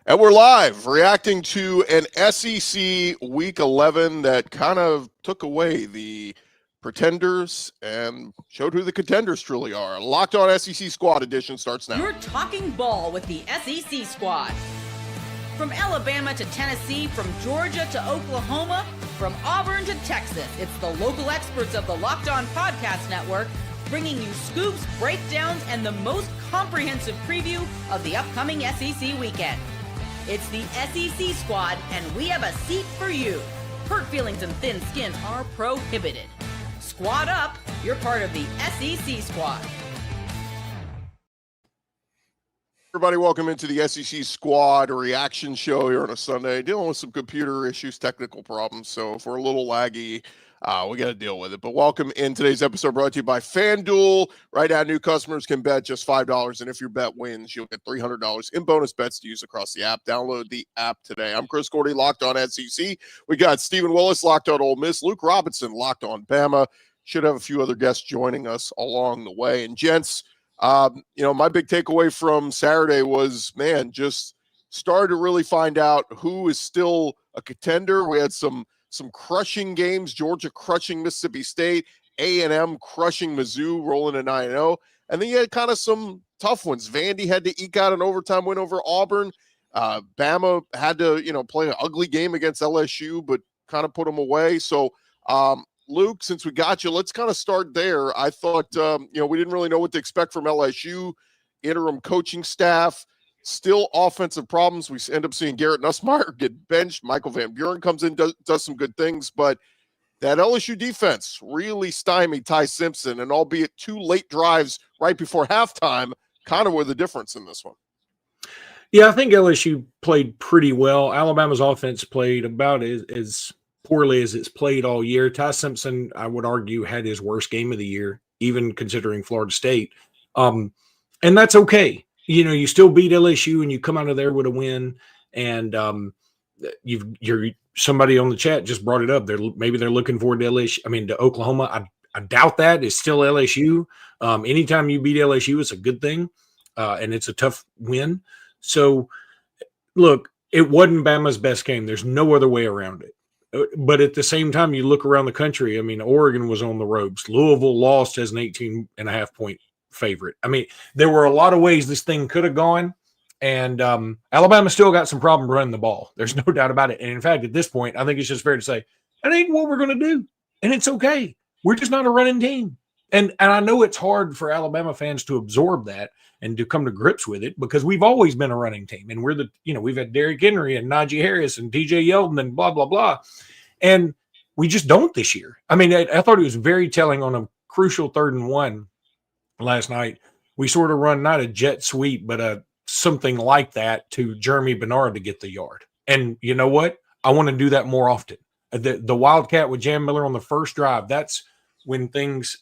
And we're live reacting to an SEC Week 11 that kind of took away the pretenders and showed who the contenders truly are. Locked On SEC Squad Edition starts now. You're talking ball with the SEC Squad. From Alabama to Tennessee, from Georgia to Oklahoma, from Auburn to Texas, it's the local experts of the Locked On Podcast Network bringing you scoops, breakdowns, and the most comprehensive preview of the upcoming SEC weekend. It's the SEC Squad, and we have a seat for you. Hurt feelings and thin skin are prohibited. Squad up, you're part of the SEC Squad. Everybody, welcome into the SEC Squad reaction show here on a Sunday. Dealing with some computer issues, technical problems, so if we're a little laggy, we got to deal with it. But welcome in today's episode brought to you by FanDuel. Right now, new customers can bet just $5, and if your bet wins, you'll get $300 in bonus bets to use across the app. Download the app today. I'm Chris Gordy, Locked On SEC. We got Stephen Willis, Locked On Ole Miss. Luke Robinson, Locked On Bama. Should have a few other guests joining us along the way. And gents, my big takeaway from Saturday was, man, just started to really find out who is still a contender. We had some crushing games, Georgia crushing Mississippi State, A&M crushing Mizzou, rolling to 9-0. And then you had kind of some tough ones. Vandy had to eke out an overtime win over Auburn. Bama had to, play an ugly game against LSU, but kind of put them away. So, Luke, since we got you, let's kind of start there. I thought, we didn't really know what to expect from LSU, interim coaching staff. Still offensive problems. We end up seeing Garrett Nussmeier get benched. Michael Van Buren comes in, does some good things, but that LSU defense really stymied Ty Simpson, and albeit 2 late drives right before halftime, kind of were the difference in this one. Yeah, I think LSU played pretty well. Alabama's offense played about as poorly as it's played all year. Ty Simpson, I would argue, had his worst game of the year, even considering Florida State. And that's okay. You still beat LSU and you come out of there with a win. And somebody on the chat just brought it up. Maybe they're looking forward to to Oklahoma. I doubt that. It's still LSU. Anytime you beat LSU, it's a good thing. And it's a tough win. So look, it wasn't Bama's best game. There's no other way around it. But at the same time, you look around the country. Oregon was on the ropes. Louisville lost as an 18.5-point favorite. There were a lot of ways this thing could have gone, and Alabama still got some problem running the ball. There's no doubt about it. And in fact, at this point, I think it's just fair to say that ain't what we're going to do, and it's okay. We're just not a running team, and I know it's hard for Alabama fans to absorb that and to come to grips with it because we've always been a running team, and we've had Derrick Henry and Najee Harris and TJ Yeldon and blah blah blah, and we just don't this year. I thought it was very telling on a crucial 3rd and 1. Last night, we sort of run not a jet sweep, but something like that to Jeremy Bernard to get the yard. And you know what? I want to do that more often. The Wildcat with Jam Miller on the first drive, that's when things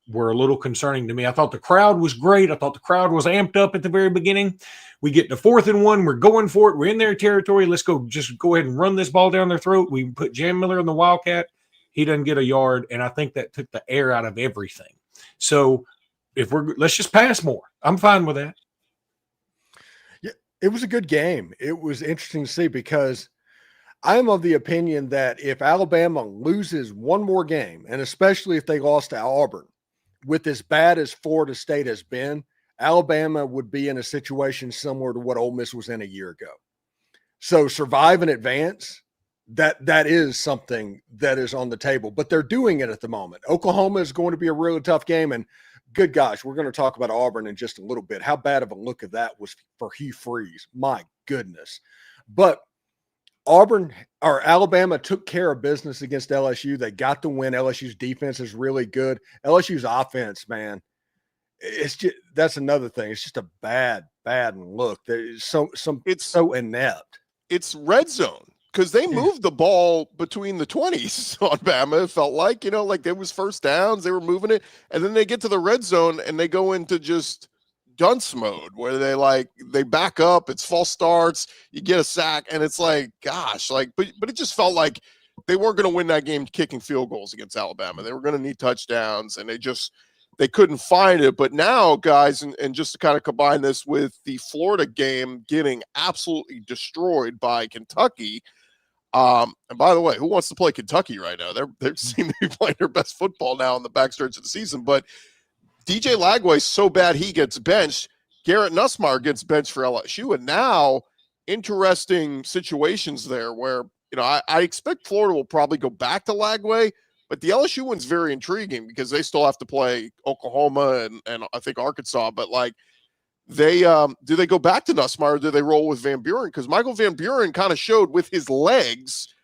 were a little concerning to me. I thought the crowd was great. I thought the crowd was amped up at the very beginning. We get to 4th and 1. We're going for it. We're in their territory. Let's go ahead and run this ball down their throat. We put Jam Miller on the Wildcat. He doesn't get a yard, and I think that took the air out of everything. So let's just pass more. I'm fine with that. Yeah, it was a good game. It was interesting to see because I'm of the opinion that if Alabama loses one more game, and especially if they lost to Auburn, with as bad as Florida State has been, Alabama would be in a situation similar to what Ole Miss was in a year ago. So survive and advance, that is something that is on the table, but they're doing it at the moment. Oklahoma is going to be a really tough game, and good gosh, we're going to talk about Auburn in just a little bit. How bad of a look of that was for Hugh Freeze. My goodness. But Alabama took care of business against LSU. They got the win. LSU's defense is really good. LSU's offense, man, that's another thing. It's just a bad look. It's so inept. It's red zone. Because they moved the ball between the 20s on Bama, it felt like, like there was first downs, they were moving it, and then they get to the red zone and they go into just dunce mode where they back up, it's false starts, you get a sack, and it's like, gosh, but it just felt like they weren't going to win that game kicking field goals against Alabama. They were going to need touchdowns, and they just they couldn't find it. But now, guys, and just to kind of combine this with the Florida game getting absolutely destroyed by Kentucky. And by the way, who wants to play Kentucky right now? They seem to be playing their best football now in the backstretch of the season. But DJ Lagway's so bad he gets benched. Garrett Nussmeier gets benched for LSU. And now interesting situations there where, I expect Florida will probably go back to Lagway, but the LSU one's very intriguing because they still have to play Oklahoma and I think Arkansas. But like they do they go back to Nussmeier or do they roll with Van Buren? Because Michael Van Buren kind of showed with his legs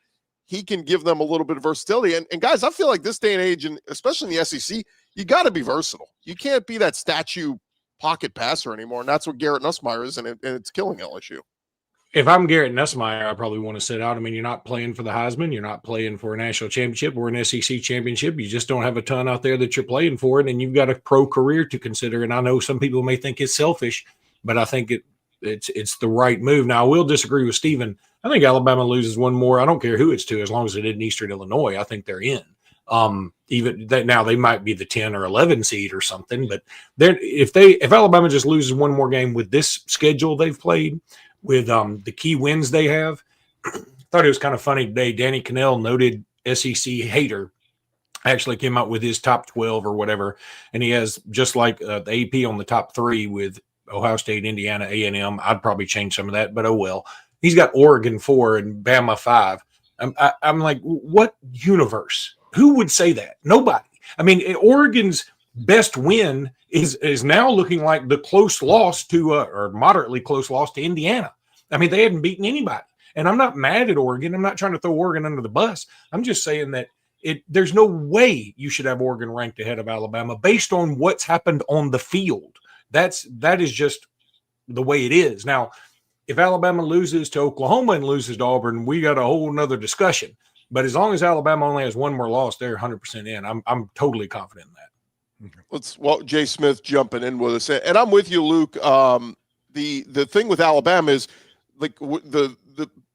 he can give them a little bit of versatility. And guys, I feel like this day and age, and especially in the SEC, you got to be versatile. You can't be that statue pocket passer anymore, and that's what Garrett Nussmeier is, and it's killing LSU. If I'm Garrett Nussmeier, I probably want to sit out. I mean, you're not playing for the Heisman. You're not playing for a national championship or an SEC championship. You just don't have a ton out there that you're playing for, and you've got a pro career to consider. And I know some people may think it's selfish, but I think it's the right move. Now, I will disagree with Steven. I think Alabama loses one more. I don't care who it's to, as long as it isn't Eastern Illinois. I think they're in. Even that now they might be the 10 or 11 seed or something, but if Alabama just loses one more game with this schedule they've played, with the key wins they have, I thought it was kind of funny today. Danny Cannell, noted SEC hater, actually came out with his top 12 or whatever, and he has just like the AP on the top 3 with Ohio State, Indiana, A&M. I'd probably change some of that, but oh well. He's got Oregon 4 and Bama 5. I'm like, what universe? Who would say that? Nobody. I mean, Oregon's best win is now looking like the close loss to or moderately close loss to Indiana. I mean, they hadn't beaten anybody. And I'm not mad at Oregon. I'm not trying to throw Oregon under the bus. I'm just saying that there's no way you should have Oregon ranked ahead of Alabama based on what's happened on the field. That is just the way it is. Now, if Alabama loses to Oklahoma and loses to Auburn, we got a whole nother discussion. But as long as Alabama only has one more loss, they're 100% in. I'm totally confident in that. Jay Smith jumping in with us, and I'm with you, Luke. The thing with Alabama is like the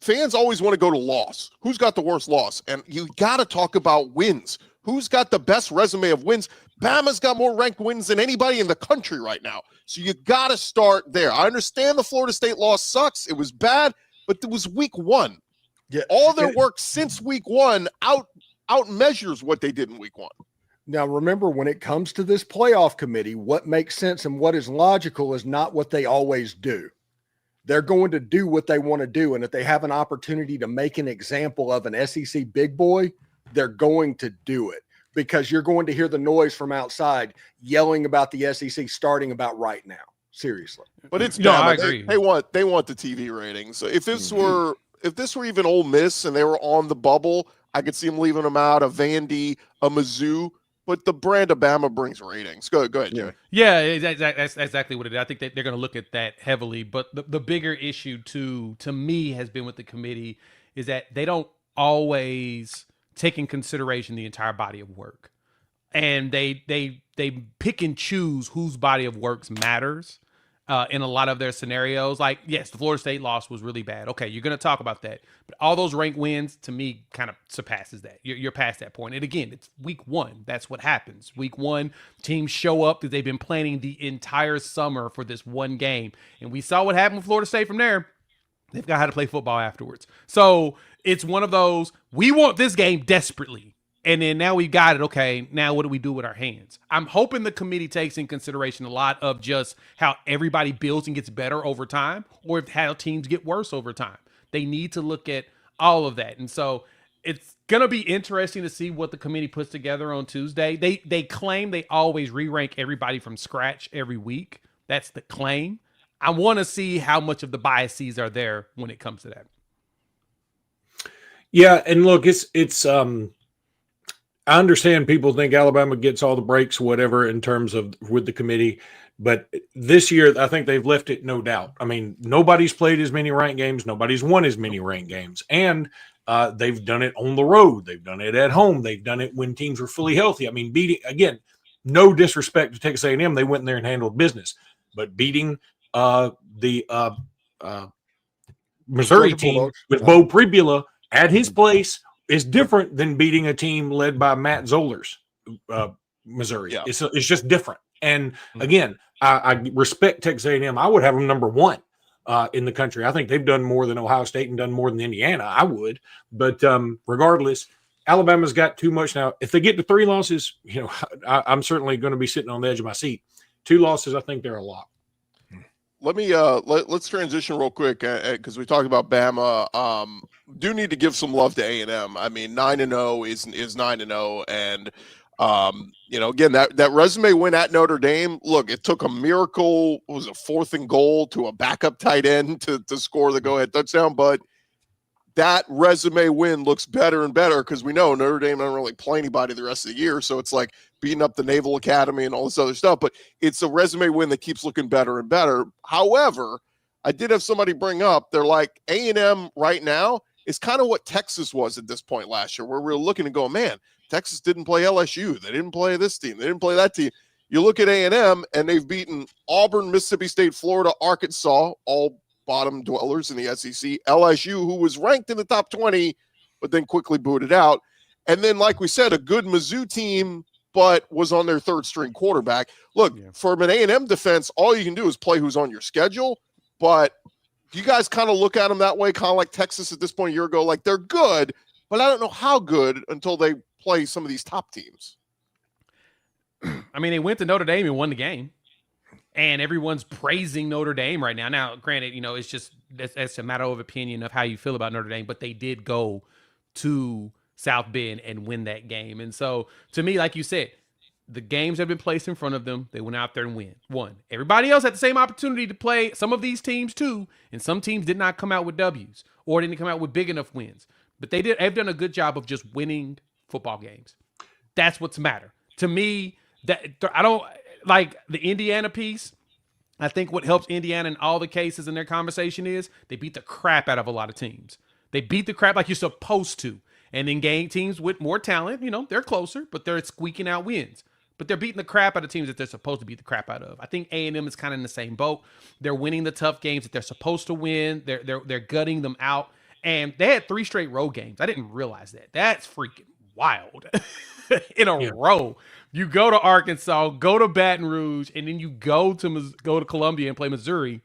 fans always want to go to loss. Who's got the worst loss? And you got to talk about wins. Who's got the best resume of wins? Bama's got more ranked wins than anybody in the country right now. So you got to start there. I understand the Florida State loss sucks. It was bad, but it was week 1. Yeah, all their work since week 1 out measures what they did in week 1. Now, remember, when it comes to this playoff committee, what makes sense and what is logical is not what they always do. They're going to do what they want to do. And if they have an opportunity to make an example of an SEC big boy, they're going to do it, because you're going to hear the noise from outside yelling about the SEC starting about right now. Seriously. But it's I agree. They want the TV ratings. So if this were even Ole Miss and they were on the bubble, I could see them leaving them out, a Vandy, a Mizzou. But the brand of Bama brings ratings. Go ahead, Jay. Yeah, that's exactly what it is. I think that they're going to look at that heavily. But the bigger issue, to me, has been with the committee is that they don't always take in consideration the entire body of work. And they pick and choose whose body of work matters in a lot of their scenarios. Like, yes, the Florida State loss was really bad. Okay, you're going to talk about that. But all those ranked wins, to me, kind of surpasses that. You're past that point. And again, it's week 1. That's what happens. Week 1, teams show up because they've been planning the entire summer for this one game. And we saw what happened with Florida State from there. They've got how to play football afterwards. So it's one of those, we want this game desperately. And then now we've got it. Okay, now what do we do with our hands? I'm hoping the committee takes in consideration a lot of just how everybody builds and gets better over time, or how teams get worse over time. They need to look at all of that. And so it's going to be interesting to see what the committee puts together on Tuesday. They claim they always re-rank everybody from scratch every week. That's the claim. I want to see how much of the biases are there when it comes to that. Yeah, and look, it's I understand people think Alabama gets all the breaks, whatever, in terms of with the committee. But this year, I think they've left it no doubt. I mean, nobody's played as many ranked games. Nobody's won as many ranked games. And they've done it on the road. They've done it at home. They've done it when teams were fully healthy. I mean, again, no disrespect to Texas A&M. They went in there and handled business. But beating the Missouri team with Bo Pribula at his place is different than beating a team led by Matt Zollers, Missouri. Yeah. It's just different. And again, I respect Texas A&M. I would have them number one in the country. I think they've done more than Ohio State and done more than Indiana. I would, but regardless, Alabama's got too much now. If they get to 3 losses, I'm certainly going to be sitting on the edge of my seat. 2 losses, I think they're a lot. Let me let's transition real quick because we talked about Bama. Do need to give some love to A&M. I mean, 9-0 is 9-0, and again, that resume win at Notre Dame. Look, it took a miracle. It was a 4th and goal to a backup tight end to score the go-ahead touchdown, but that resume win looks better and better because we know Notre Dame don't really play anybody the rest of the year, so it's like beating up the Naval Academy and all this other stuff, but it's a resume win that keeps looking better and better. However, I did have somebody bring up, they're like, A&M right now is kind of what Texas was at this point last year, where we were looking and going, man, Texas didn't play LSU. They didn't play this team. They didn't play that team. You look at A&M, and they've beaten Auburn, Mississippi State, Florida, Arkansas, all bottom dwellers in the SEC, LSU, who was ranked in the top 20, but then quickly booted out. And then, like we said, a good Mizzou team, but was on their 3rd-string quarterback. Look, from an A&M defense, all you can do is play who's on your schedule, but you guys kind of look at them that way, kind of like Texas at this point a year ago, like they're good, but I don't know how good until they play some of these top teams. I mean, they went to Notre Dame and won the game, and everyone's praising Notre Dame right now. Now, granted, it's just that's a matter of opinion of how you feel about Notre Dame, but they did go to South Bend and win that game. And so, to me, like you said, the games have been placed in front of them. They went out there and won. Everybody else had the same opportunity to play some of these teams too, and some teams did not come out with W's or didn't come out with big enough wins. But they've done a good job of just winning football games. That's what's matter. To me, that I don't like the Indiana piece. I think what helps Indiana in all the cases in their conversation is they beat the crap out of a lot of teams. They beat the crap like you're supposed to. And then game teams with more talent, they're closer, but they're squeaking out wins. But they're beating the crap out of teams that they're supposed to beat the crap out of. I think A&M is kind of in the same boat. They're winning the tough games that they're supposed to win. They're gutting them out. And they had 3 straight road games. I didn't realize that. That's freaking wild. In a row. You go to Arkansas, go to Baton Rouge, and then you go to Columbia and play Missouri.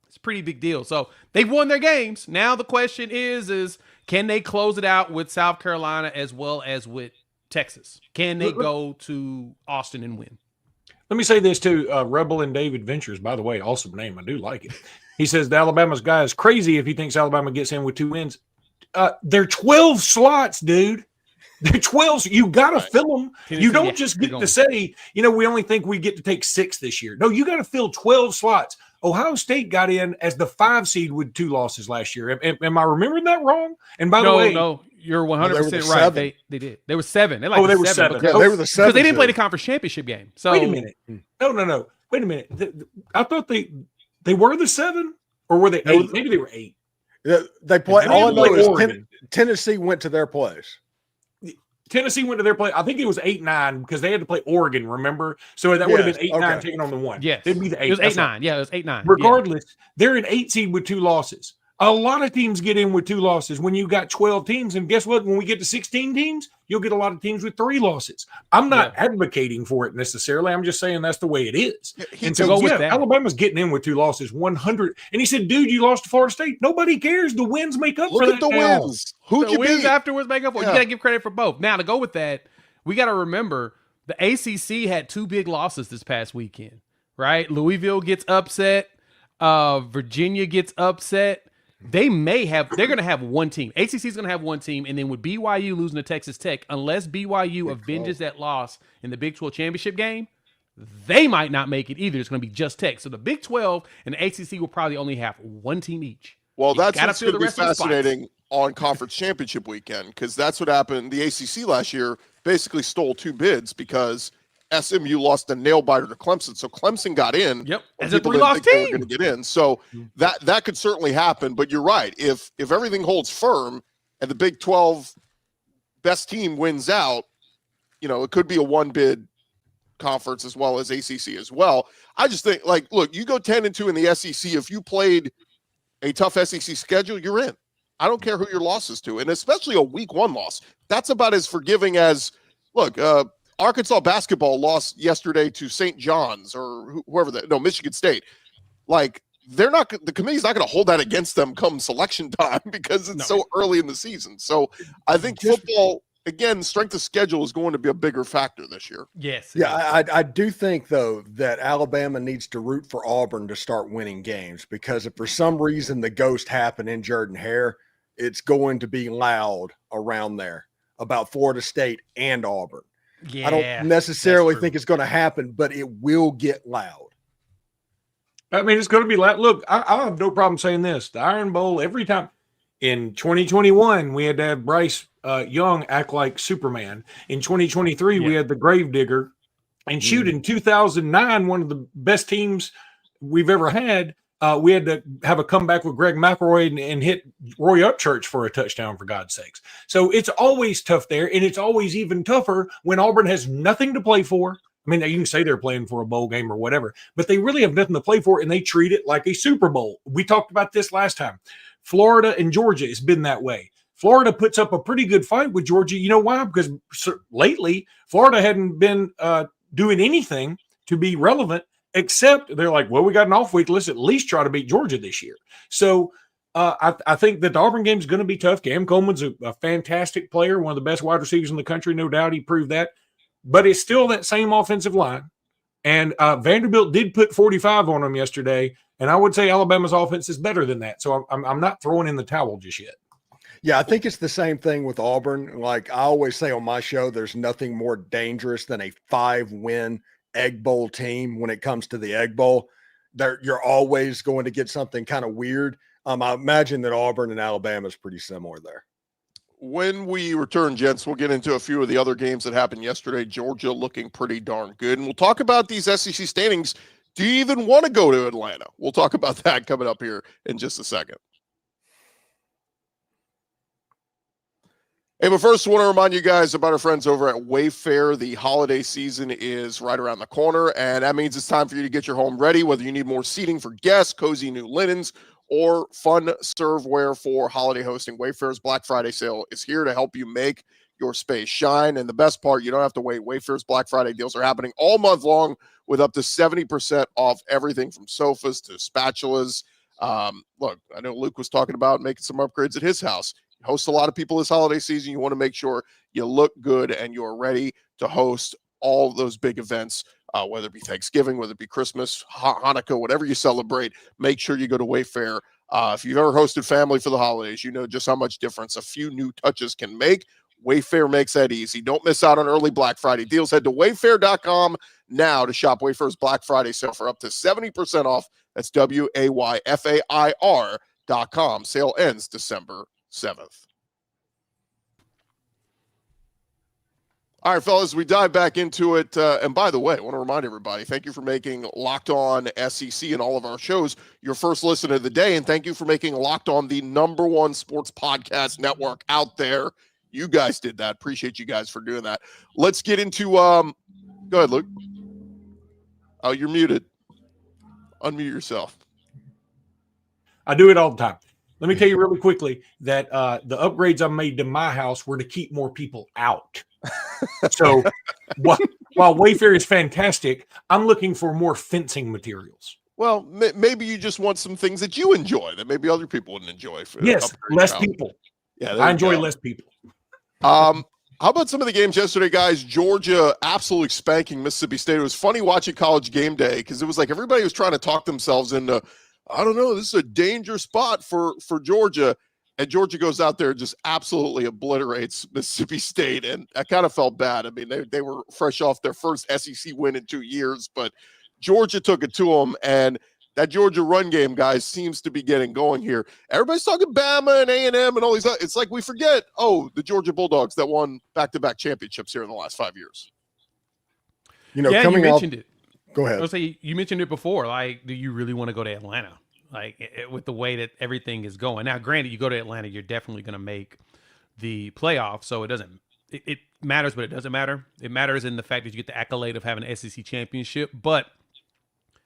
It's a pretty big deal. So they've won their games. Now the question is can they close it out with South Carolina as well as with Texas? Can they go to Austin and win? Let me say this too. Rebel and David Ventures, by the way, awesome name. I do like it. He says the Alabama's guy is crazy if he thinks Alabama gets in with 2 wins. They're 12 slots, dude. They're 12. You got to fill them. You don't just get to say, we only think we get to take 6 this year. No, you got to fill 12 slots. Ohio State got in as the 5 seed with 2 losses last year. Am I remembering that wrong? And by the way, no, you're 100% right. They did. They were 7. They were 7. They were the 7 because they didn't play the conference championship game. So wait a minute. No. Wait a minute. I thought they were the 7, or were they 8? Maybe they were 8. They play. All I know is Tennessee went to their place. Tennessee went to their place. I think it was 8-9 because they had to play Oregon, remember? So that would have been 8-9 taking on the 1. Yes. It'd be the 8. It was 8-9. Yeah, it was 8-9. Regardless, they're an 8 seed with 2 losses. A lot of teams get in with 2 losses when you got 12 teams. And guess what? When we get to 16 teams, you'll get a lot of teams with 3 losses. I'm not advocating for it necessarily. I'm just saying that's the way it is. And so, Alabama's getting in with 2 losses, 100. And he said, dude, you lost to Florida State. Nobody cares. The wins make up for that. Look at the wins. Who'd you beat? Afterwards make up for it. You got to give credit for both. Now, to go with that, we got to remember the ACC had 2 big losses this past weekend, right? Louisville gets upset. Virginia gets upset. They're going to have 1 team. ACC is going to have 1 team, and then with BYU losing to Texas Tech, unless BYU avenges that loss in the Big 12 championship game, they might not make it either. It's going to be just Tech. So the Big 12 and the ACC will probably only have 1 team each. Well, that's what's going to be fascinating on conference championship weekend, because that's what happened. The ACC last year basically stole 2 bids because SMU lost a nail biter to Clemson, so Clemson got in. Yep, as a 3-loss team, they were going to get in. So that could certainly happen. But you're right. If everything holds firm and the Big 12 best team wins out, it could be a 1-bid conference as well as ACC as well. I just think, look, you go 10-2 in the SEC. If you played a tough SEC schedule, you're in. I don't care who your loss is to, and especially a week 1 loss. That's about as forgiving as look. Arkansas basketball lost yesterday to St. John's or Michigan State. Like, the committee's not going to hold that against them come selection time because it's so early in the season. So I think football, again, strength of schedule is going to be a bigger factor this year. Yes. Yeah, I do think, though, that Alabama needs to root for Auburn to start winning games, because if for some reason the ghost happened in Jordan-Hare, it's going to be loud around there about Florida State and Auburn. Yeah, I don't necessarily think it's going to happen, but it will get loud. I mean, it's going to be loud. Look, I have no problem saying this. The Iron Bowl, every time in 2021, we had to have Bryce Young act like Superman. In 2023, we had the Gravedigger. And shoot, in 2009, one of the best teams we've ever had, we had to have a comeback with Greg McElroy and hit Roy Upchurch for a touchdown, for God's sakes. So it's always tough there, and it's always even tougher when Auburn has nothing to play for. I mean, you can say they're playing for a bowl game or whatever, but they really have nothing to play for, and they treat it like a Super Bowl. We talked about this last time. Florida and Georgia has been that way. Florida puts up a pretty good fight with Georgia. You know why? Because lately, Florida hadn't been doing anything to be relevant, except they're like, well, we got an off week. Let's at least try to beat Georgia this year. So I think that the Auburn game is going to be tough. Cam Coleman's a fantastic player, one of the best wide receivers in the country, no doubt. He proved that. But it's still that same offensive line. And Vanderbilt did put 45 on them yesterday, and I would say Alabama's offense is better than that. So I'm not throwing in the towel just yet. Yeah, I think it's the same thing with Auburn. Like I always say on my show, there's nothing more dangerous than a 5-win Egg Bowl team when it comes to the Egg Bowl. You're always going to get something kind of weird. I imagine that Auburn and Alabama is pretty similar there. When we return, gents, we'll get into a few of the other games that happened yesterday. Georgia looking pretty darn good. And we'll talk about these SEC standings. Do you even want to go to Atlanta? We'll talk about that coming up here in just a second. Hey, but first, I want to remind you guys about our friends over at Wayfair. The holiday season is right around the corner, and that means it's time for you to get your home ready, whether you need more seating for guests, cozy new linens, or fun serveware for holiday hosting. Wayfair's Black Friday sale is here to help you make your space shine. And the best part, you don't have to wait. Wayfair's Black Friday deals are happening all month long with up to 70% off everything from sofas to spatulas. Look, I know Luke was talking about making some upgrades at his house. He hosts a lot of people this holiday season. You want to make sure you look good and you're ready to host all those big events, whether it be Thanksgiving, whether it be Christmas, Hanukkah, whatever you celebrate. Make sure you go to Wayfair. If you've ever hosted family for the holidays, you know just how much difference a few new touches can make. Wayfair makes that easy. Don't miss out on early Black Friday deals. Head to wayfair.com now to shop Wayfair's Black Friday sale for up to 70% off. That's WAYFAIR.com. Sale ends December 7th. All right, fellas, we dive back into it. And by the way, I want to remind everybody, thank you for making Locked On SEC and all of our shows your first listen of the day. And thank you for making Locked On the #1 sports podcast network out there. You guys did that. Appreciate you guys for doing that. Let's get into go ahead, Luke. Oh, you're muted. Unmute yourself. I do it all the time. Let me tell you really quickly that the upgrades I made to my house were to keep more people out. So while Wayfair is fantastic, I'm looking for more fencing materials. Well, maybe you just want some things that you enjoy that maybe other people wouldn't enjoy. Yes, less people. Yeah, I enjoy less people. How about some of the games yesterday, guys? Georgia absolutely spanking Mississippi State. It was funny watching College Game Day because it was like everybody was trying to talk themselves into, I don't know, this is a dangerous spot for Georgia. And Georgia goes out there and just absolutely obliterates Mississippi State. And I kind of felt bad. I mean, they were fresh off their first SEC win in 2 years, but Georgia took it to them. And that Georgia run game, guys, seems to be getting going here. Everybody's talking Bama and A&M and all these. It's like we forget, the Georgia Bulldogs that won back-to-back championships here in the last 5 years. You know, yeah, coming you mentioned off, it. Go ahead. I was say you mentioned it before. Like, do you really want to go to Atlanta? Like with the way that everything is going. Now, granted, you go to Atlanta, you're definitely going to make the playoffs. So it doesn't. It matters, but it doesn't matter. It matters in the fact that you get the accolade of having an SEC championship, but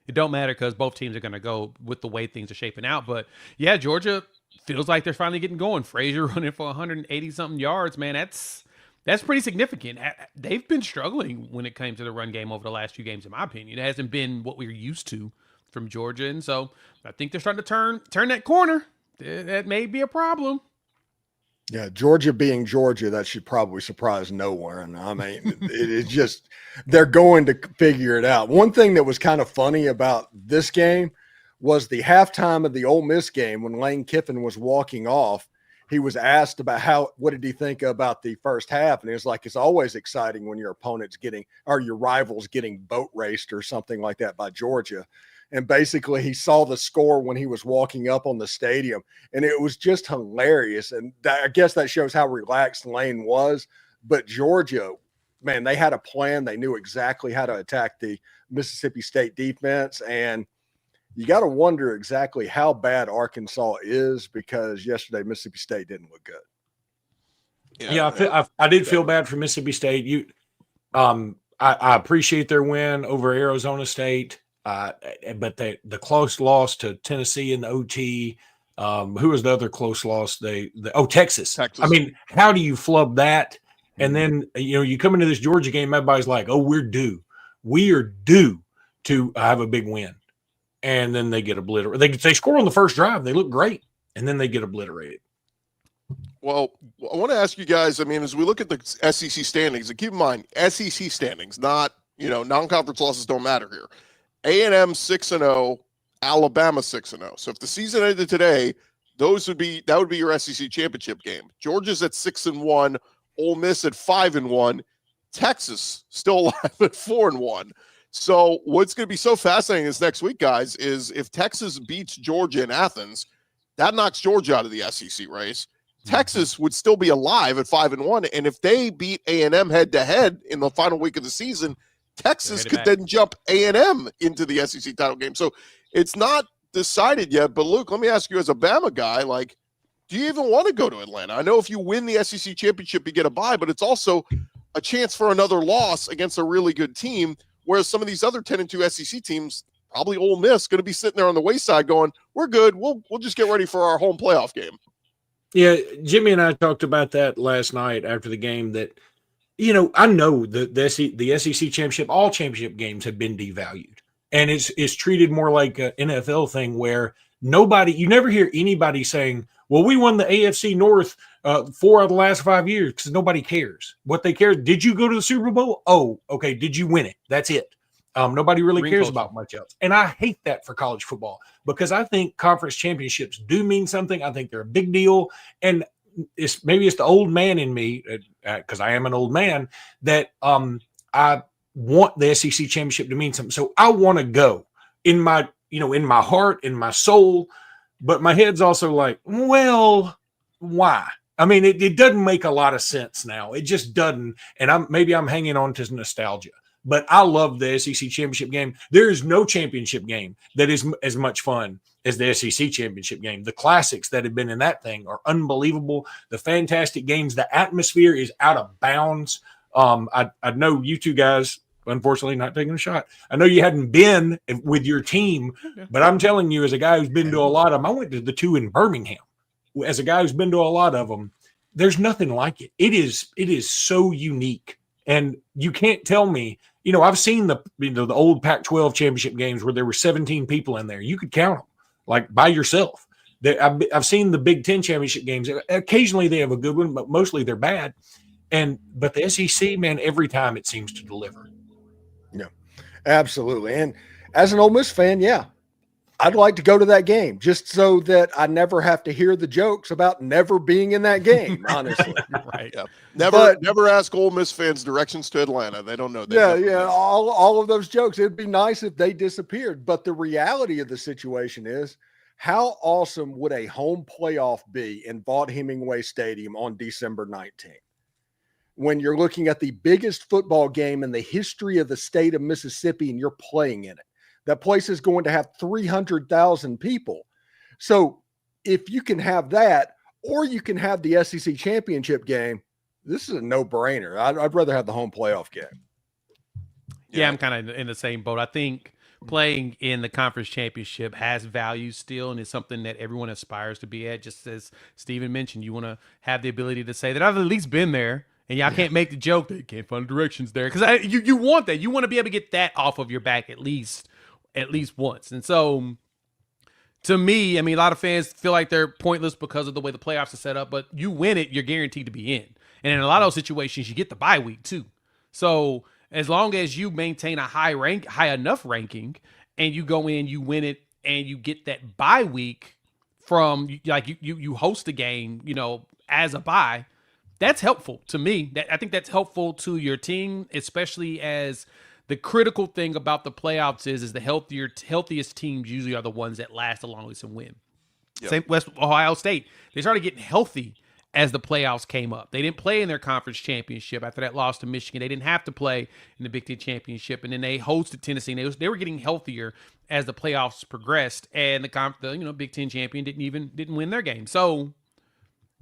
it don't matter because both teams are going to go with the way things are shaping out. But yeah, Georgia feels like they're finally getting going. Frazier running for 180 something yards, man. That's pretty significant. They've been struggling when it came to the run game over the last few games, in my opinion. It hasn't been what we're used to from Georgia, and so I think they're starting to turn that corner. That may be a problem. Yeah, Georgia being Georgia, that should probably surprise no one. I mean, it's just they're going to figure it out. One thing that was kind of funny about this game was the halftime of the Ole Miss game when Lane Kiffin was walking off. He was asked about what did he think about the first half? And he was like, it's always exciting when your opponent's or your rivals getting boat raced or something like that by Georgia. And basically he saw the score when he was walking up on the stadium, and it was just hilarious. And I guess that shows how relaxed Lane was. But Georgia, man, they had a plan. They knew exactly how to attack the Mississippi State defense. And you got to wonder exactly how bad Arkansas is, because yesterday Mississippi State didn't look good. Yeah, I did feel bad for Mississippi State. I appreciate their win over Arizona State, but the close loss to Tennessee in the OT. Who was the other close loss? Texas. I mean, how do you flub that? And then you come into this Georgia game, everybody's like, "Oh, we're due. We are due to have a big win." And then they get obliterated. They score on the first drive. They look great. And then they get obliterated. Well, I want to ask you guys, I mean, as we look at the SEC standings, and keep in mind, SEC standings, not, non-conference losses don't matter here. A&M 6-0, Alabama 6-0. So if the season ended today, that would be your SEC championship game. Georgia's at 6-1, Ole Miss at 5-1, Texas still alive at 4-1. So what's going to be so fascinating this next week, guys, is if Texas beats Georgia in Athens, that knocks Georgia out of the SEC race. Texas would still be alive at 5-1, and if they beat A&M head-to-head in the final week of the season, Texas could then jump A&M into the SEC title game. So it's not decided yet. But Luke, let me ask you, as a Bama guy, do you even want to go to Atlanta? I know if you win the SEC championship, you get a bye, but it's also a chance for another loss against a really good team. Whereas some of these other 10-2 SEC teams, probably Ole Miss, going to be sitting there on the wayside going, we're good. We'll just get ready for our home playoff game. Yeah, Jimmy and I talked about that last night after the game that, I know the SEC championship, all championship games have been devalued. And it's treated more like an NFL thing where you never hear anybody saying, well, we won the AFC North 4 of the last 5 years, because nobody cares. What they care, did you go to the Super Bowl? Oh, okay. Did you win it? That's it. Nobody really cares about much else. And I hate that for college football, because I think conference championships do mean something. I think they're a big deal. And maybe it's the old man in me, because I am an old man, that I want the SEC championship to mean something. So I want to go in my heart, in my soul. But my head's also like, well, why? I mean, it doesn't make a lot of sense now. It just doesn't. And I'm hanging on to nostalgia. But I love the SEC championship game. There is no championship game that is as much fun as the SEC championship game. The classics that have been in that thing are unbelievable. The fantastic games. The atmosphere is out of bounds. I know you two guys, unfortunately, not taking a shot. I know you hadn't been with your team, but I'm telling you, as a guy who's been to a lot of them, I went to the two in Birmingham. As a guy who's been to a lot of them, there's nothing like it. It is so unique, and you can't tell me. I've seen the old Pac-12 championship games where there were 17 people in there. You could count them like by yourself. I've seen the Big Ten championship games. Occasionally they have a good one, but mostly they're bad. But the SEC, man, every time it seems to deliver. Yeah, absolutely. And as an Ole Miss fan, yeah, I'd like to go to that game just so that I never have to hear the jokes about never being in that game, honestly. Right. Yeah. Never ask Ole Miss fans directions to Atlanta. They don't know. Yeah. All of those jokes. It'd be nice if they disappeared. But the reality of the situation is, how awesome would a home playoff be in Vaught Hemingway Stadium on December 19th? When you're looking at the biggest football game in the history of the state of Mississippi and you're playing in it. That place is going to have 300,000 people. So if you can have that, or you can have the SEC championship game, this is a no-brainer. I'd rather have the home playoff game. Yeah, I'm kind of in the same boat. I think playing in the conference championship has value still, and it's something that everyone aspires to be at. Just as Steven mentioned, you want to have the ability to say that I've at least been there And y'all can't make the joke that you can't find directions there, because you want that. You want to be able to get that off of your back at least once. And so, to me, I mean, a lot of fans feel like they're pointless because of the way the playoffs are set up. But you win it, you're guaranteed to be in. And in a lot of those situations, you get the bye week too. So as long as you maintain a high enough ranking, and you go in, you win it, and you get that bye week from, like, you host a game, as a bye. That's helpful to me. I think that's helpful to your team, especially as the critical thing about the playoffs is the healthiest teams usually are the ones that last the longest and win. Yep. Same West Ohio State. They started getting healthy as the playoffs came up. They didn't play in their conference championship after that loss to Michigan. They didn't have to play in the Big Ten championship, and then they hosted Tennessee. And they were getting healthier as the playoffs progressed, and the Big Ten champion didn't win their game. So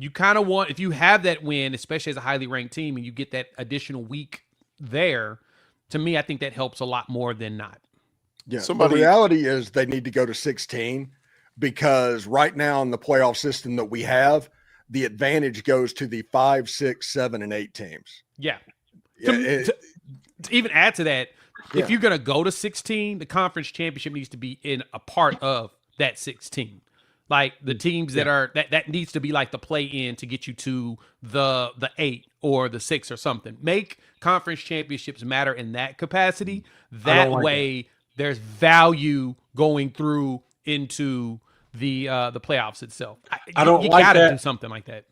you kind of want, if you have that win, especially as a highly ranked team, and you get that additional week there, to me, I think that helps a lot more than not. Yeah. The reality is they need to go to 16, because right now in the playoff system that we have, the advantage goes to the 5, 6, 7, and 8 teams. Yeah. To even add to that, if you're going to go to 16, the conference championship needs to be in a part of that 16. Like the teams that needs to be like the play in to get you to the 8 or the 6 or something. Make conference championships matter in that capacity. That way there's value going through into the playoffs itself. I don't you like gotta that. do something like that.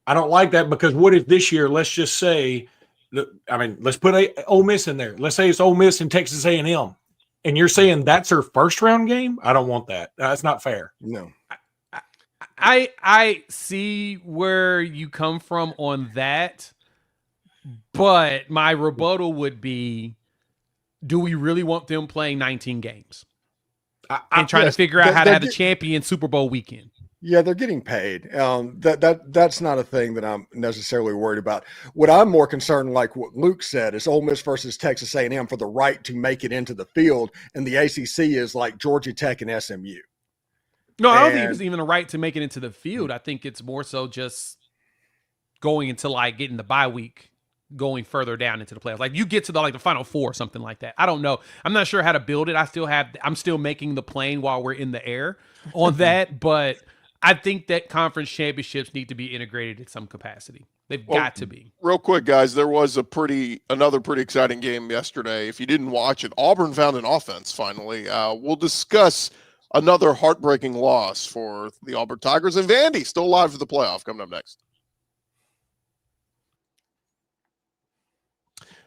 I don't like that, because what if this year, let's just say, let's put Ole Miss in there. Let's say it's Ole Miss and Texas A&M, and you're saying that's their first round game? I don't want that. That's not fair. No. I see where you come from on that, but my rebuttal would be, do we really want them playing 19 games and trying to figure out how to have the champion Super Bowl weekend? Yeah, they're getting paid. That's not a thing that I'm necessarily worried about. What I'm more concerned, like what Luke said, is Ole Miss versus Texas A&M for the right to make it into the field, and the ACC is like Georgia Tech and SMU. No, I don't think it's even a right to make it into the field. I think it's more so just going into like getting the bye week, going further down into the playoffs. Like you get to the Final Four or something like that. I don't know. I'm not sure how to build it. I'm still making the plane while we're in the air on that, but I think that conference championships need to be integrated in some capacity. They've got to be. Real quick, guys, there was another pretty exciting game yesterday. If you didn't watch it, Auburn found an offense finally. We'll discuss another heartbreaking loss for the Auburn Tigers, and Vandy still alive for the playoff coming up next.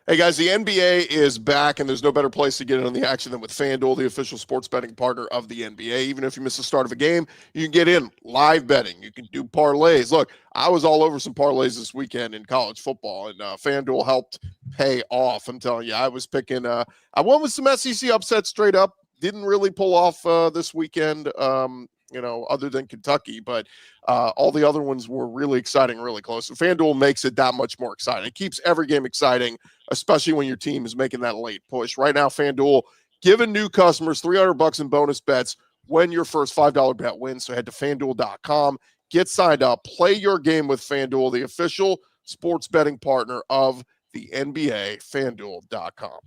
Hey guys, the NBA is back, and there's no better place to get in on the action than with FanDuel, the official sports betting partner of the NBA. Even if you miss the start of a game, you can get in live betting. You can do parlays. Look, I was all over some parlays this weekend in college football, and FanDuel helped pay off. I'm telling you, I was picking. I went with some SEC upsets straight up. Didn't really pull off this weekend, other than Kentucky, but all the other ones were really exciting, really close. And FanDuel makes it that much more exciting. It keeps every game exciting, especially when your team is making that late push. Right now, FanDuel giving new customers $300 in bonus bets when your first $5 bet wins. So head to FanDuel.com, get signed up, play your game with FanDuel, the official sports betting partner of the NBA, FanDuel.com.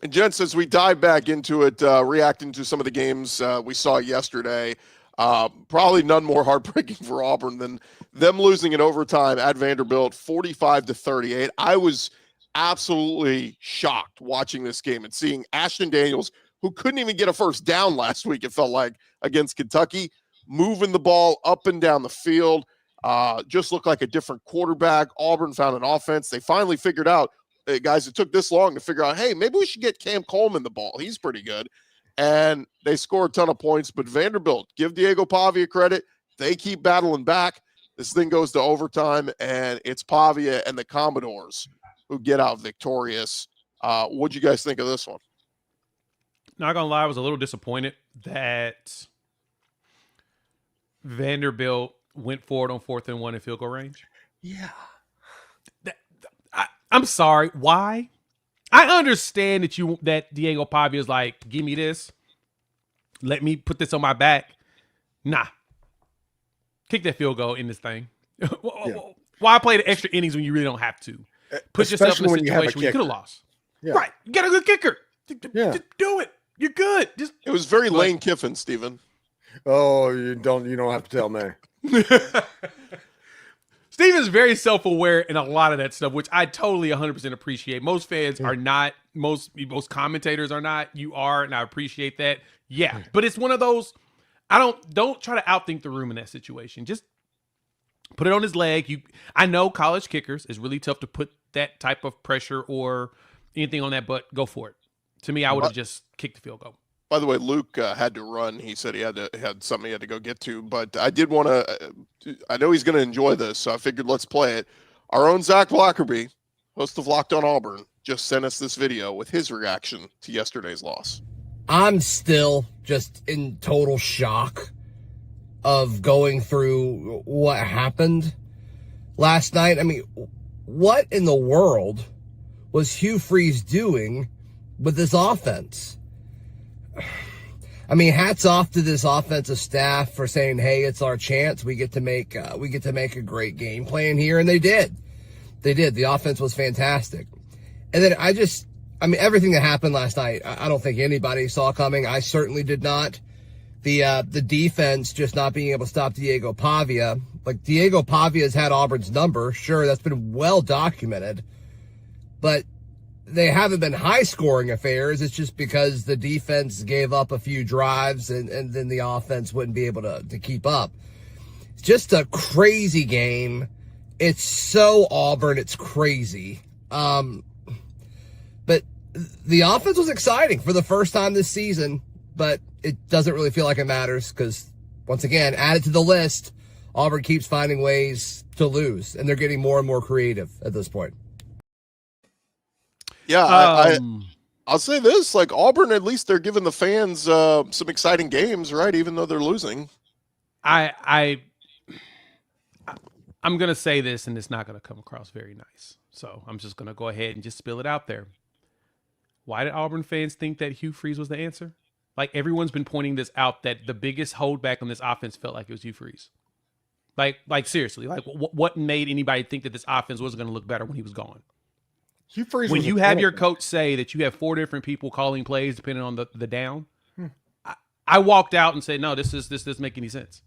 And gents, as we dive back into it, reacting to some of the games we saw yesterday, probably none more heartbreaking for Auburn than them losing in overtime at Vanderbilt, 45-38. I was absolutely shocked watching this game and seeing Ashton Daniels, who couldn't even get a first down last week, it felt like, against Kentucky, moving the ball up and down the field, just looked like a different quarterback. Auburn found an offense. They finally figured out, guys, it took this long to figure out, hey, maybe we should get Cam Coleman the ball. He's pretty good. And they score a ton of points. But Vanderbilt, give Diego Pavia credit. They keep battling back. This thing goes to overtime, and it's Pavia and the Commodores who get out victorious. What'd you guys think of this one? Not going to lie, I was a little disappointed that Vanderbilt went forward on 4th and 1 in field goal range. Yeah. I'm sorry. Why? I understand that Diego Pavia is like, give me this. Let me put this on my back. Nah. Kick that field goal in this thing. Why play the extra innings when you really don't have to? Put yourself in a situation where you could have lost. Yeah. Right. You got a good kicker. Yeah. Just do it. You're good. It was very Lane Kiffin, Steven. Oh, you don't have to tell me. Steven's very self-aware in a lot of that stuff, which I totally 100% appreciate. Most fans are not. Most commentators are not. You are, and I appreciate that. Yeah, but it's one of those. Don't try to outthink the room in that situation. Just put it on his leg. I know college kickers is really tough to put that type of pressure or anything on that, but go for it. To me, I would have just kicked the field goal. By the way, Luke had to run. He said he had something he had to go get to, but I did want to. I know he's going to enjoy this, so I figured let's play it. Our own Zach Blackerby, host of Locked On Auburn, just sent us this video with his reaction to yesterday's loss. I'm still just in total shock of going through what happened last night. I mean, what in the world was Hugh Freeze doing with this offense? I mean, hats off to this offensive staff for saying, "Hey, it's our chance. We get to make a great game plan here," and they did. They did. The offense was fantastic, and then everything that happened last night, I don't think anybody saw coming. I certainly did not. The defense just not being able to stop Diego Pavia. Like, Diego Pavia's had Auburn's number. Sure, that's been well documented, but they haven't been high-scoring affairs. It's just because the defense gave up a few drives and then the offense wouldn't be able to keep up. It's just a crazy game. It's so Auburn. It's crazy. But the offense was exciting for the first time this season, but it doesn't really feel like it matters because, once again, added to the list, Auburn keeps finding ways to lose, and they're getting more and more creative at this point. Yeah, I'll say this, like, Auburn, at least they're giving the fans some exciting games, right? Even though they're losing. I'm going to say this, and it's not going to come across very nice. So I'm just going to go ahead and just spill it out there. Why did Auburn fans think that Hugh Freeze was the answer? Like, everyone's been pointing this out, that the biggest holdback on this offense felt like it was Hugh Freeze. Like seriously, like what made anybody think that this offense wasn't going to look better when he was gone? Hugh Freeze, when you have your coach say that you have 4 different people calling plays depending on the down, I walked out and said, no, this doesn't make any sense.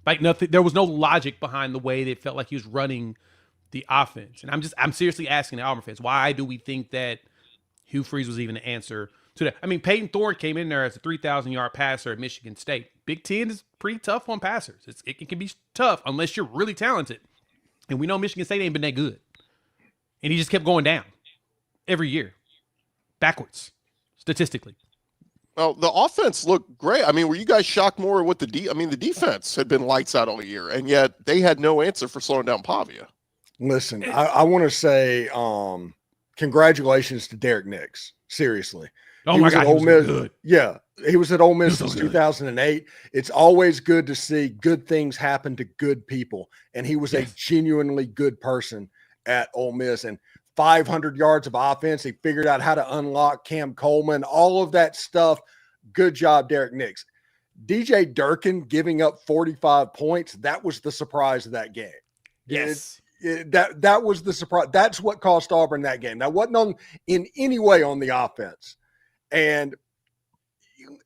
Like, nothing. There was no logic behind the way that it felt like he was running the offense. And I'm seriously asking the Auburn fans, why do we think that Hugh Freeze was even the answer to that? I mean, Peyton Thorne came in there as a 3,000-yard passer at Michigan State. Big Ten is pretty tough on passers. It can be tough unless you're really talented. And we know Michigan State ain't been that good. And he just kept going down every year, backwards, statistically. Well, the offense looked great. I mean, were you guys shocked more with the defense had been lights out all year, and yet they had no answer for slowing down Pavia. Listen, I want to say congratulations to Derek Nix. Seriously. Oh, my God, he was good. Yeah, he was at Ole Miss since 2008. It's always good to see good things happen to good people, and he was a genuinely good person at Ole Miss. And 500 yards of offense. He figured out how to unlock Cam Coleman, all of that stuff. Good job, Derek Nix. DJ Durkin giving up 45 points. That was the surprise of that game. Yes. That was the surprise. That's what cost Auburn that game. That wasn't in any way on the offense. And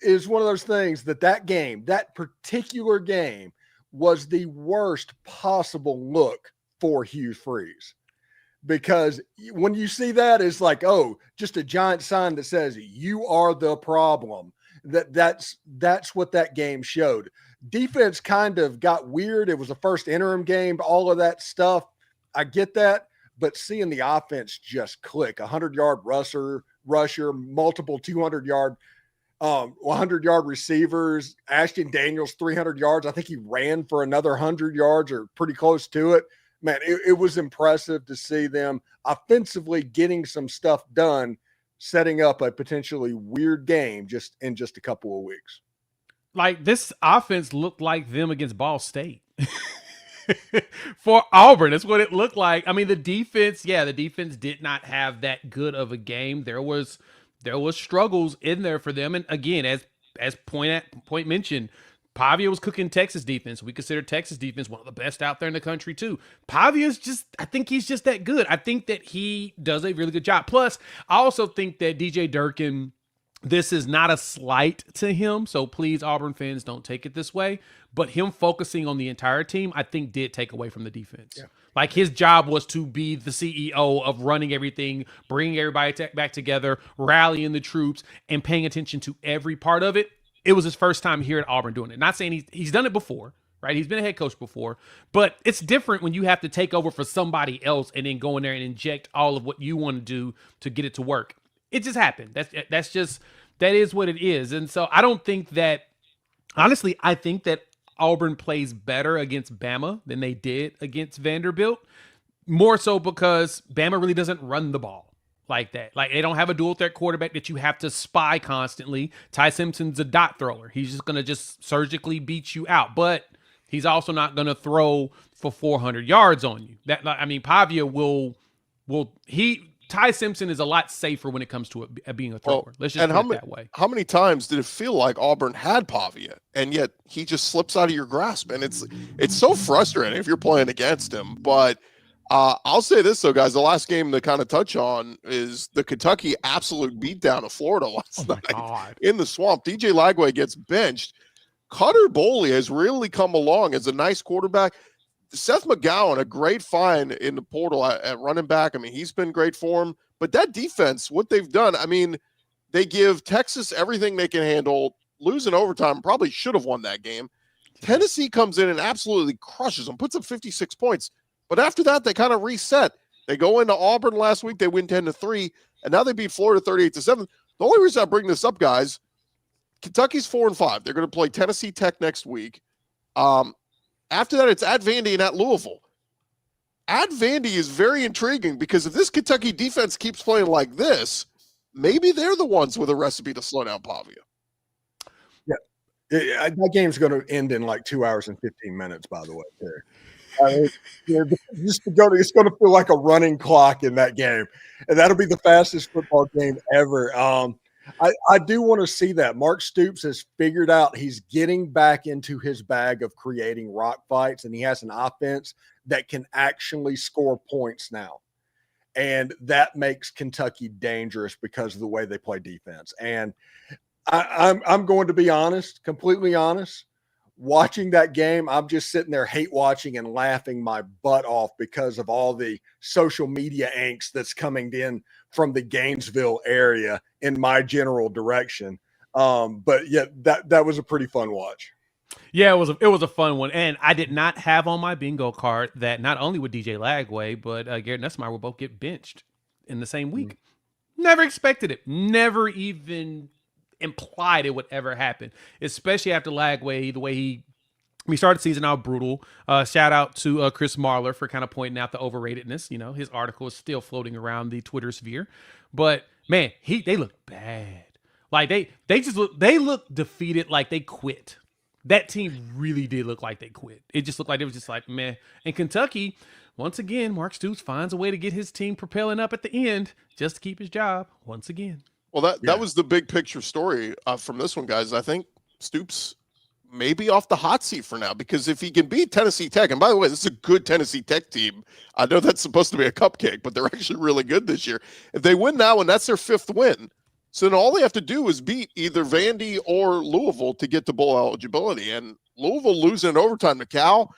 is one of those things that particular game was the worst possible look for Hugh Freeze. Because when you see that, it's like, oh, just a giant sign that says you are the problem. That's what that game showed. Defense kind of got weird. It was the first interim game, all of that stuff. I get that, but seeing the offense just click, 100-yard rusher, multiple 200-yard, 100-yard receivers. Ashton Daniels 300 yards. I think he ran for another 100 yards or pretty close to it. Man, it was impressive to see them offensively getting some stuff done, setting up a potentially weird game in just a couple of weeks. Like, this offense looked like them against Ball State. For Auburn, that's what it looked like. I mean, the defense did not have that good of a game. There was struggles in there for them. And again, as point mentioned, Pavia was cooking Texas defense. We consider Texas defense one of the best out there in the country too. Pavia's I think he's just that good. I think that he does a really good job. Plus, I also think that DJ Durkin, this is not a slight to him, so please, Auburn fans, don't take it this way. But him focusing on the entire team, I think did take away from the defense. Yeah. Like his job was to be the CEO of running everything, bringing everybody back together, rallying the troops, and paying attention to every part of it. It was his first time here at Auburn doing it. Not saying he's done it before, right? He's been a head coach before, but it's different when you have to take over for somebody else and then go in there and inject all of what you want to do to get it to work. It just happened. That is what it is. And so I don't think that, honestly, I think that Auburn plays better against Bama than they did against Vanderbilt. More so because Bama really doesn't run the ball like that. Like they don't have a dual threat quarterback that you have to spy constantly. Ty Simpson's a dot thrower. He's just going to just surgically beat you out, but he's also not going to throw for 400 yards on you. Pavia Ty Simpson is a lot safer when it comes to being a thrower. Let's just put it that way. How many times did it feel like Auburn had Pavia, and yet he just slips out of your grasp? And it's so frustrating if you're playing against him. But I'll say this, though, guys. The last game to kind of touch on is the Kentucky absolute beatdown of Florida last night in the Swamp. DJ Lagway gets benched. Cutter Boley has really come along as a nice quarterback. Seth McGowan, a great find in the portal at running back. I mean, he's been great for him. But that defense, what they've done, I mean, they give Texas everything they can handle. Losing overtime, probably should have won that game. Tennessee comes in and absolutely crushes them, puts up 56 points. But after that, they kind of reset. They go into Auburn last week. They win 10-3, and now they beat Florida 38-7. The only reason I bring this up, guys, Kentucky's 4-5. They're going to play Tennessee Tech next week. After that, it's at Vandy and at Louisville. At Vandy is very intriguing because if this Kentucky defense keeps playing like this, maybe they're the ones with a recipe to slow down Pavia. Yeah, that game's going to end in like 2 hours and 15 minutes, by the way. It's going to feel like a running clock in that game, and that'll be the fastest football game ever. I do want to see that. Mark Stoops has figured out he's getting back into his bag of creating rock fights, and he has an offense that can actually score points now. And that makes Kentucky dangerous because of the way they play defense. And I'm going to be honest, completely honest. Watching that game, I'm just sitting there hate watching and laughing my butt off because of all the social media angst that's coming in from the Gainesville area in my general direction. But yeah, that was a pretty fun watch. Yeah, it was a fun one. And I did not have on my bingo card that not only would DJ Lagway, but Garrett Nussmeier will both get benched in the same week. Never expected it. Never even implied it would ever happen, especially after Lagway, the way he started the season out brutal. Shout out to Chris Marler for kind of pointing out the overratedness. You know, his article is still floating around the Twitter sphere, but man, they look bad. Like they look defeated, like they quit. That team really did look like they quit. It just looked like it was just like, meh. And Kentucky, once again, Mark Stoops finds a way to get his team propelling up at the end just to keep his job once again. Well, that was the big picture story from this one, guys. I think Stoops may be off the hot seat for now because if he can beat Tennessee Tech, and by the way, this is a good Tennessee Tech team. I know that's supposed to be a cupcake, but they're actually really good this year. If they win that one, that's their 5th win. So then all they have to do is beat either Vandy or Louisville to get to bowl eligibility. And Louisville losing in overtime to Cal,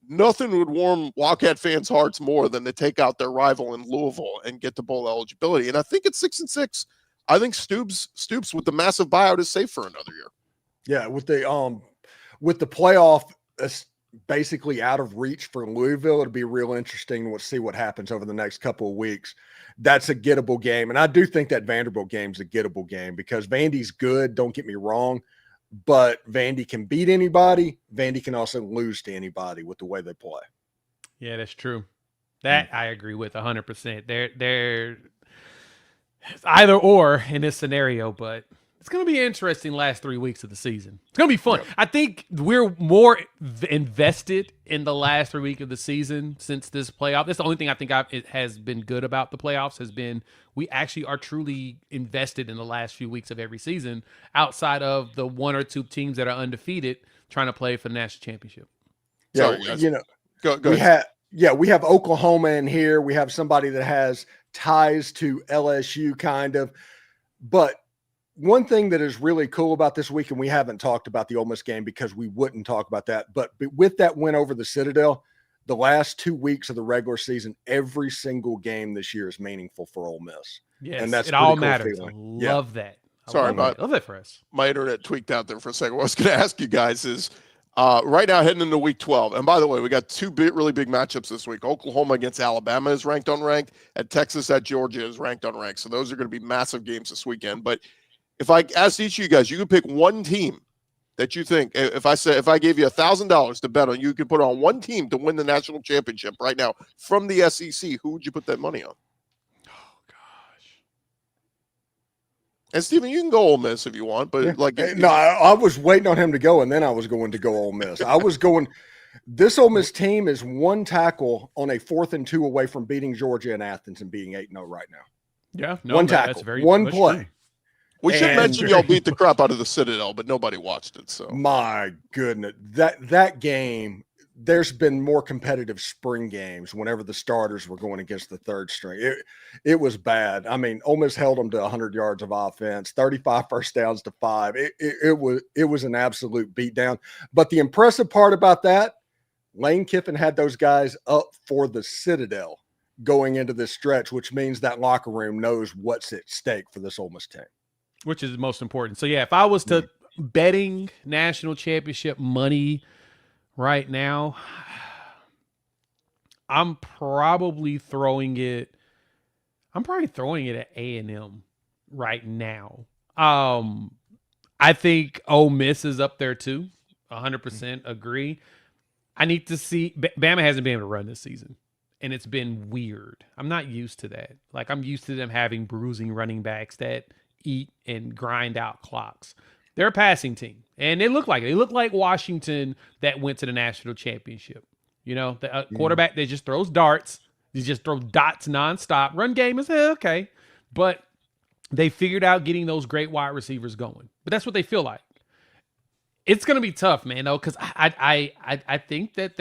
nothing would warm Wildcat fans' hearts more than to take out their rival in Louisville and get to bowl eligibility. And I think it's 6-6. I think Stoops with the massive buyout is safe for another year. Yeah, with the playoff basically out of reach for Louisville, it'll be real interesting to see what happens over the next couple of weeks. That's a gettable game, and I do think that Vanderbilt game's a gettable game because Vandy's good. Don't get me wrong, but Vandy can beat anybody. Vandy can also lose to anybody with the way they play. Yeah, that's true. That I agree with 100%. They're either or in this scenario, but it's going to be interesting last 3 weeks of the season. It's going to be fun. Yeah. I think we're more invested in the last 3 weeks of the season since this playoff. That's the only thing I think it has been good about the playoffs has been we actually are truly invested in the last few weeks of every season outside of the 1 or 2 teams that are undefeated. trying to play for the national championship. Yeah, Sorry, guys. you know, Go we ahead. we have Oklahoma in here. We have somebody that has ties to LSU kind of. But one thing that is really cool about this week, and we haven't talked about the Ole Miss game because we wouldn't talk about that, but with that win over the Citadel, the last 2 weeks of the regular season, every single game this year is meaningful for Ole Miss. Yes, and that's it all cool matters. feeling. I love that. Sorry love that for us. My internet tweaked out there for a second. What I was going to ask you guys is right now heading into week 12. And by the way, we got two really big matchups this week. Oklahoma against Alabama is ranked unranked, and Texas at Georgia is ranked unranked. So those are going to be massive games this weekend. But if I asked each of you guys, you could pick one team that you think, if I gave you $1,000 to bet on, you could put on one team to win the national championship right now from the SEC, who would you put that money on? And Steven, you can go Ole Miss if you want, but no, I was waiting on him to go, and then I was going to go Ole Miss. I was going. This Ole Miss team is one tackle on a 4th and 2 away from beating Georgia and Athens and being 8-0 right now. Yeah, one tackle, that's very one play. True. We should mention y'all beat the crap out of the Citadel, but nobody watched it. So my goodness, that game. There's been more competitive spring games whenever the starters were going against the third string. It was bad. I mean, Ole Miss held them to 100 yards of offense, 35 first downs to 5. It was an absolute beatdown. But the impressive part about that, Lane Kiffin had those guys up for the Citadel going into this stretch, which means that locker room knows what's at stake for this Ole Miss team. Which is the most important. So, yeah, if I was to betting national championship money right now, I'm probably throwing it at A&M right now. I think Ole Miss is up there too. 100% agree. I need to see Bama hasn't been able to run this season, and it's been weird. I'm not used to that. Like, I'm used to them having bruising running backs that eat and grind out clocks. They're a passing team, and they look like it. They look like Washington that went to the national championship. You know, the quarterback that just throws darts. He just throws dots nonstop. Run game is okay, but they figured out getting those great wide receivers going. But that's what they feel like. It's going to be tough, man, though, because I think that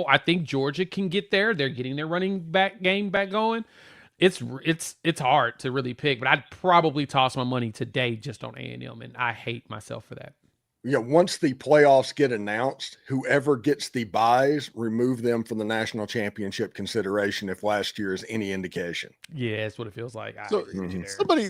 I think Georgia can get there. They're getting their running back game back going. It's hard to really pick, but I'd probably toss my money today just on A&M, and I hate myself for that. Yeah, once the playoffs get announced, whoever gets the buys, remove them from the national championship consideration if last year is any indication. Yeah, that's what it feels like. So, somebody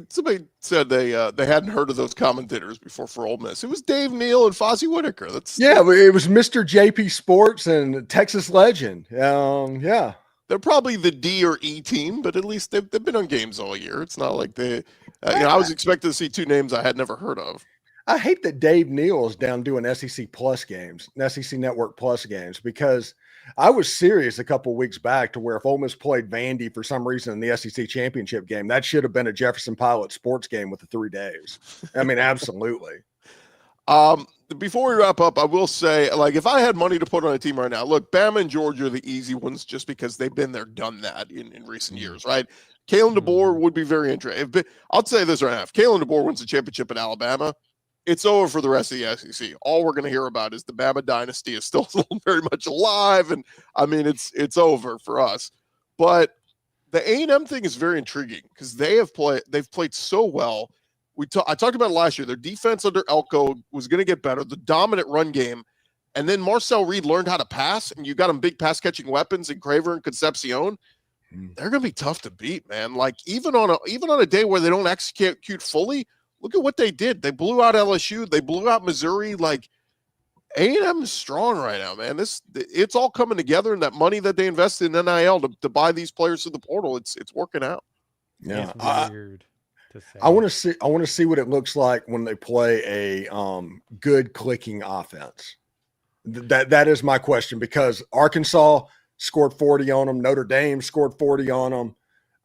said they hadn't heard of those commentators before for Ole Miss. It was Dave Neal and Fozzie Whitaker. It was Mr. JP Sports and Texas Legend. Yeah. They're probably the D or E team, but at least they've been on games all year. It's not like I was expecting to see two names I had never heard of. I hate that Dave Neal is down doing SEC Plus games, SEC Network Plus games, because I was serious a couple of weeks back to where if Ole Miss played Vandy for some reason in the SEC championship game, that should have been a Jefferson Pilot sports game with the 3 days. I mean, absolutely. Before we wrap up, I will say, like, if I had money to put on a team right now, look, Bama and Georgia are the easy ones just because they've been there, done that in recent years, right? Kalen DeBoer would be very interesting. I'll say this right now. If Kalen DeBoer wins the championship at Alabama, it's over for the rest of the SEC. All we're going to hear about is the Bama dynasty is still very much alive. And I mean, it's over for us, but the A&M thing is very intriguing because they've played so well. I talked about it last year. Their defense under Elko was going to get better, the dominant run game. And then Marcel Reed learned how to pass, and you got them big pass catching weapons in Craver and Concepcion. They're going to be tough to beat, man. Like even on a day where they don't execute fully, look at what they did. They blew out LSU. They blew out Missouri. Like A&M is strong right now, man. It's all coming together, and that money that they invested in NIL to buy these players through the portal, it's working out. Yeah, it's weird to say. I want to see what it looks like when they play a good clicking offense. That is my question, because Arkansas scored 40 on them. Notre Dame scored 40 on them.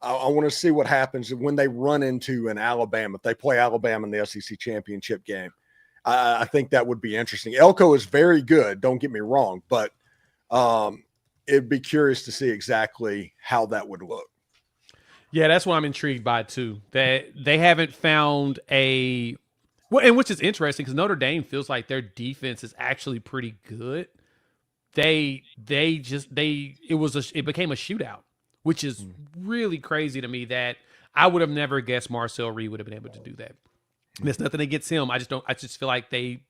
I want to see what happens when they run into an Alabama. If they play Alabama in the SEC championship game, I think that would be interesting. Elko is very good. Don't get me wrong, but it'd be curious to see exactly how that would look. Yeah, that's what I'm intrigued by too. That they haven't found a Well, and which is interesting because Notre Dame feels like their defense is actually pretty good. It became a shootout, which is really crazy to me that I would have never guessed Marcel Reed would have been able to do that. And it's nothing against him. I just feel like they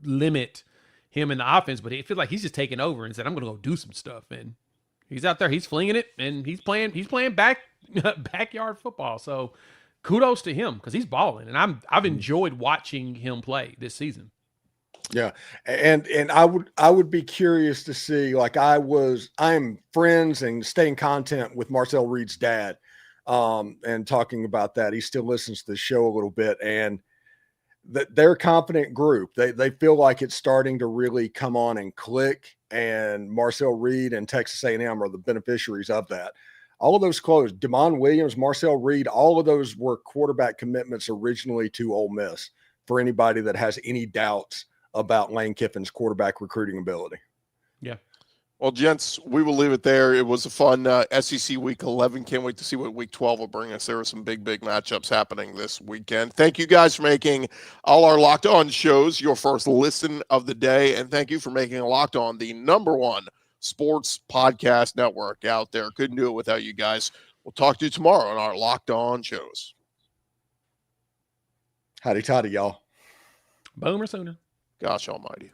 limit him in the offense, but it feels like he's just taking over and said, I'm going to go do some stuff. And he's out there, he's flinging it, and he's playing backyard football. So kudos to him because he's balling, and I've enjoyed watching him play this season. Yeah, and I would be curious to see, like I'm friends and staying content with Marcel Reed's dad, and talking about that. He still listens to the show a little bit, and they're a confident group. They feel like it's starting to really come on and click, and Marcel Reed and Texas A&M are the beneficiaries of that. All of those closed. Damon Williams, Marcel Reed, all of those were quarterback commitments originally to Ole Miss, for anybody that has any doubts about Lane Kiffin's quarterback recruiting ability. Yeah. Well, gents, we will leave it there. It was a fun SEC Week 11. Can't wait to see what Week 12 will bring us. There are some big matchups happening this weekend. Thank you guys for making all our Locked On shows your first listen of the day, and thank you for making Locked On the #1 sports podcast network out there. Couldn't do it without you guys. We'll talk to you tomorrow on our Locked On shows. Howdy toddy, y'all. Boomer sooner. Gosh almighty.